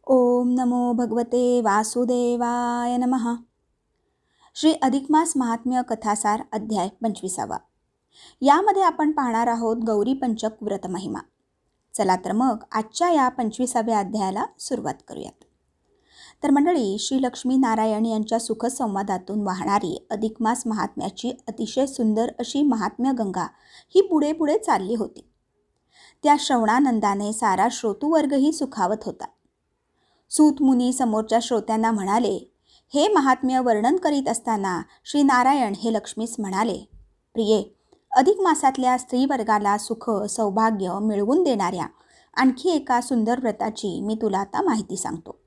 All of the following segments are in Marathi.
ओम नमो भगवते वासुदेवाय नमः. श्री अधिकमास महात्म्य कथासार अध्याय 25. यामध्ये आपण पाहणार आहोत गौरी पंचक व्रत महिमा. चला तर मग आजच्या या 25व्या अध्यायाला सुरुवात करूयात. तर मंडळी, श्री लक्ष्मी नारायण यांच्या सुखसंवादातून वाहणारी अधिकमास महात्म्याची अतिशय सुंदर अशी महात्म्य गंगा ही पुढे पुढे चालली होती. त्या श्रवणानंदाने सारा श्रोतुवर्गही सुखावत होता. सूत मुनी समोरच्या श्रोत्यांना म्हणाले, हे महात्म्य वर्णन करीत असताना श्री नारायण हे लक्ष्मीस म्हणाले, प्रिये, अधिक मासातल्या स्त्रीवर्गाला सुख सौभाग्य मिळवून देणाऱ्या आणखी एका सुंदर व्रताची मी तुला आता माहिती सांगतो.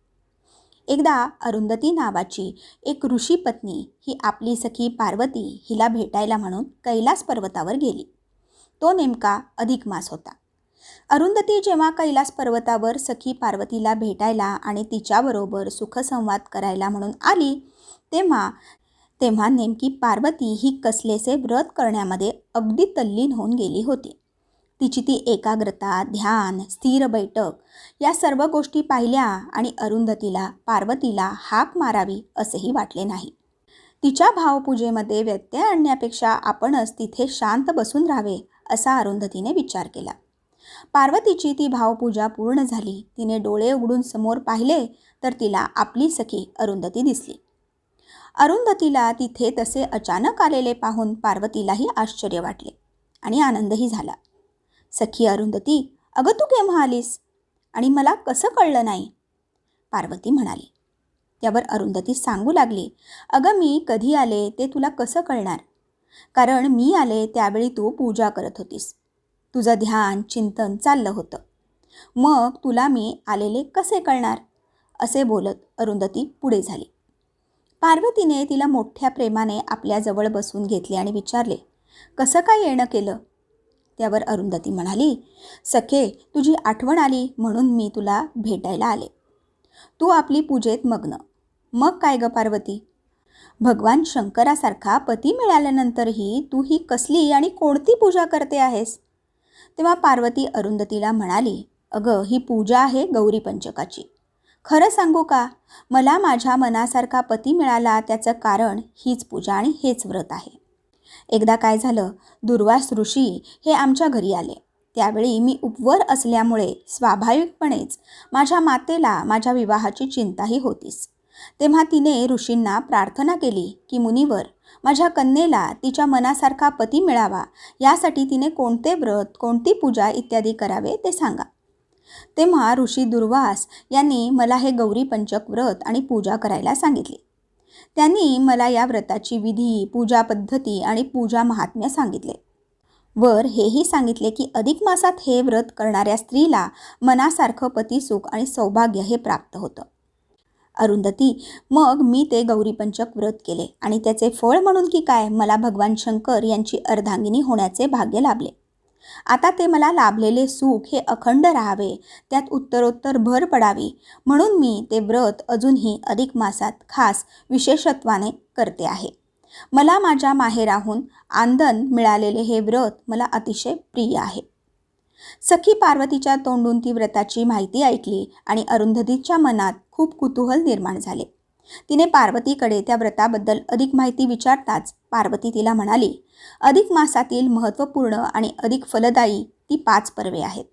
एकदा अरुंधती नावाची एक ऋषी पत्नी ही आपली सखी पार्वती हिला भेटायला म्हणून कैलास पर्वतावर गेली. तो नेमका अधिक मास होता. अरुंधती जेव्हा कैलास पर्वतावर सखी पार्वतीला भेटायला आणि तिच्याबरोबर सुखसंवाद करायला म्हणून आली, तेव्हा नेमकी पार्वती ही कसलेसे व्रत करण्यामध्ये अगदी तल्लीन होऊन गेली होती. तिची ती एकाग्रता, ध्यान, स्थिर बैठक या सर्व गोष्टी पाहिल्या आणि अरुंधतीला पार्वतीला हाक मारावी असेही वाटले नाही. तिच्या भावपूजेमध्ये व्यत्यय आणण्यापेक्षा आपणच तिथे शांत बसून राहावे असा अरुंधतीने विचार केला. पार्वतीची ती भावपूजा पूर्ण झाली. तिने डोळे उघडून समोर पाहिले तर तिला आपली सखी अरुंधती दिसली. अरुंधतीला तिथे तसे अचानक आलेले पाहून पार्वतीलाही आश्चर्य वाटले आणि आनंदही झाला. सखी अरुंधती, अगं तू केव्हा आलीस आणि मला कसं कळलं नाही? पार्वती म्हणाली. त्यावर अरुंधती सांगू लागली, अगं मी कधी आले ते तुला कसं कळणार? कारण मी आले त्यावेळी तू पूजा करत होतीस. तुझं ध्यान चिंतन चाललं होतं. मग तुला मी आलेले कसे कळणार? असे बोलत अरुंधती पुढे झाली. पार्वतीने तिला मोठ्या प्रेमाने आपल्याजवळ बसून घेतले आणि विचारले, कसं काय येणं केलं? त्यावर अरुंधती म्हणाली, सखे, तुझी आठवण आली म्हणून मी तुला भेटायला आले. तू आपली पूजेत मग्न. मग काय ग पार्वती? भगवान शंकरासारखा पती मिळाल्यानंतरही तू ही कसली आणि कोणती पूजा करते आहेस? तेव्हा पार्वती अरुंधतीला म्हणाली, अगं ही पूजा आहे गौरी पंचकाची. खरं सांगू का, मला माझ्या मनासारखा पती मिळाला त्याचं कारण हीच पूजा आणि हेच व्रत आहे. एकदा काय झालं, दुर्वास ऋषी हे आमच्या घरी आले. त्यावेळी मी उपवर असल्यामुळे स्वाभाविकपणेच माझ्या मातेला माझ्या विवाहाची चिंताही होतीच. तेव्हा तिने ऋषींना प्रार्थना केली की मुनिवर, माझ्या कन्येला तिच्या मनासारखा पती मिळावा यासाठी तिने कोणते व्रत, कोणती पूजा इत्यादी करावे ते सांगा. तेव्हा ऋषी दुर्वास यांनी मला हे गौरी पंचक व्रत आणि पूजा करायला सांगितले. त्यांनी मला या व्रताची विधी, पूजा पद्धती आणि पूजा महात्म्य सांगितले. वर हेही सांगितले की अधिक मासात हे व्रत करणाऱ्या स्त्रीला मनासारखं पतिसुख आणि सौभाग्य हे प्राप्त होतं. अरुंधती, मग मी ते गौरी पंचक व्रत केले आणि त्याचे फळ म्हणून की काय मला भगवान शंकर यांची अर्धांगिनी होण्याचे भाग्य लाभले. आता ते मला लाभलेले सुख हे अखंड राहावे, त्यात उत्तरोत्तर भर पडावी म्हणून मी ते व्रत अजूनही अधिक मासात खास विशेषत्वाने करते आहे. मला माझ्या माहेराहून आनंद मिळालेले हे व्रत मला अतिशय प्रिय आहे. सखी पार्वतीच्या तोंडून ती व्रताची माहिती ऐकली आणि अरुंधतीच्या मनात खूप कुतूहल निर्माण झाले. तिने पार्वतीकडे त्या व्रताबद्दल अधिक माहिती विचारताच पार्वती तिला म्हणाली, अधिक मासातील महत्त्वपूर्ण आणि अधिक फलदायी ती 5 पर्वे आहेत.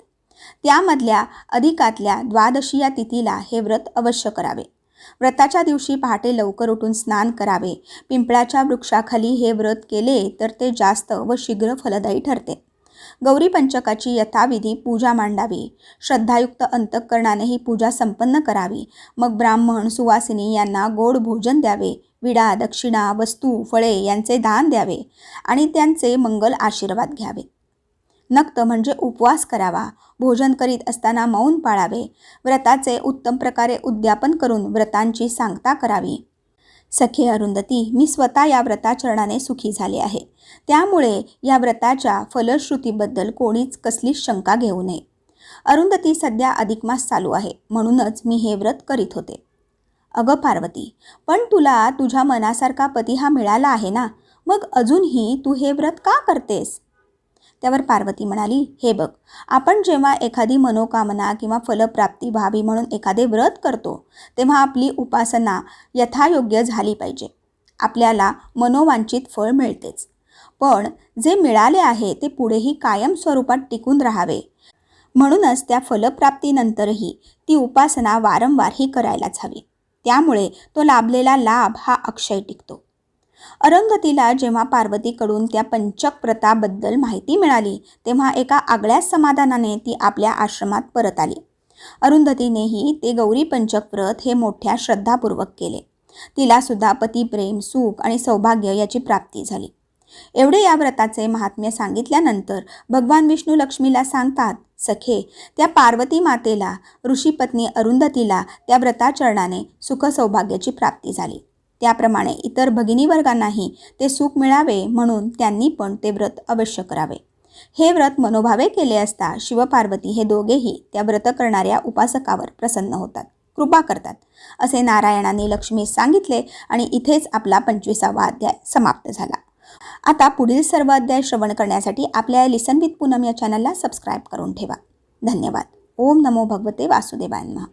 त्यामधल्या अधिकातल्या द्वादशी या तिथीला हे व्रत अवश्य करावे. व्रताच्या दिवशी पहाटे लवकर उठून स्नान करावे. पिंपळाच्या वृक्षाखाली हे व्रत केले तर ते जास्त व शीघ्र फलदायी ठरते. गौरी पंचकाची यथाविधी पूजा मांडावी. श्रद्धायुक्त अंतःकरणाने ही पूजा संपन्न करावी. मग ब्राह्मण, सुवासिनी यांना गोड भोजन द्यावे. विडा, दक्षिणा, वस्तू, फळे यांचे दान द्यावे आणि त्यांचे मंगल आशीर्वाद घ्यावे. नक्त म्हणजे उपवास करावा. भोजन करीत असताना मौन पाळावे. व्रताचे उत्तम प्रकारे उद्यापन करून व्रतांची सांगता करावी. सखे अरुंधती, मी स्वतः या व्रताचरणाने सुखी झाले आहे. त्यामुळे या व्रताच्या फलश्रुतीबद्दल कोणीच कसलीच शंका घेऊ नये. अरुंधती, सध्या अधिक मास चालू आहे म्हणूनच मी हे व्रत करीत होते. अगं पार्वती, पण तुला तुझ्या मनासारखा पती हा मिळाला आहे ना, मग अजूनही तू हे व्रत का करतेस? त्यावर पार्वती म्हणाली, हे बघ, आपण जेव्हा एखादी मनोकामना किंवा फलप्राप्ती व्हावी म्हणून एखादे व्रत करतो तेव्हा आपली उपासना यथायोग्य झाली पाहिजे. आपल्याला मनोवांछित फळ मिळतेच, पण जे मिळाले आहे ते पुढेही कायम स्वरूपात टिकून राहावे म्हणूनच त्या फलप्राप्तीनंतरही ती उपासना वारंवारही करायलाच हवी. त्यामुळे तो लाभलेला लाभ हा अक्षय टिकतो. अरुंधतीला जेव्हा पार्वतीकडून त्या पंचक माहिती मिळाली तेव्हा एका आगळ्याच समाधानाने ती आपल्या आश्रमात परत आली. अरुंधतीनेही ते गौरी पंचक व्रत हे मोठ्या श्रद्धापूर्वक केले. तिला सुद्धा पतिप्रेम, सुख आणि सौभाग्य याची प्राप्ती झाली. एवढे या व्रताचे महात्म्य सांगितल्यानंतर भगवान विष्णू लक्ष्मीला सांगतात, सखे, त्या पार्वती मातेला, ऋषीपत्नी अरुंधतीला त्या व्रताचरणाने सुख सौभाग्याची प्राप्ती झाली. त्याप्रमाणे इतर भगिनी वर्गांनाही ते सुख मिळावे म्हणून त्यांनी पण ते व्रत अवश्य करावे. हे व्रत मनोभावे केले असता शिवपार्वती हे दोघेही त्या व्रत करणाऱ्या उपासकावर प्रसन्न होतात, कृपा करतात, असे नारायणाने लक्ष्मीस सांगितले आणि इथेच आपला 25वा अध्याय समाप्त झाला. आता पुढील सर्व अध्याय श्रवण करण्यासाठी आपल्या लिसन विथ पूनम या चॅनलला सबस्क्राईब करून ठेवा. धन्यवाद. ओम नमो भगवते वासुदेवाय नमः.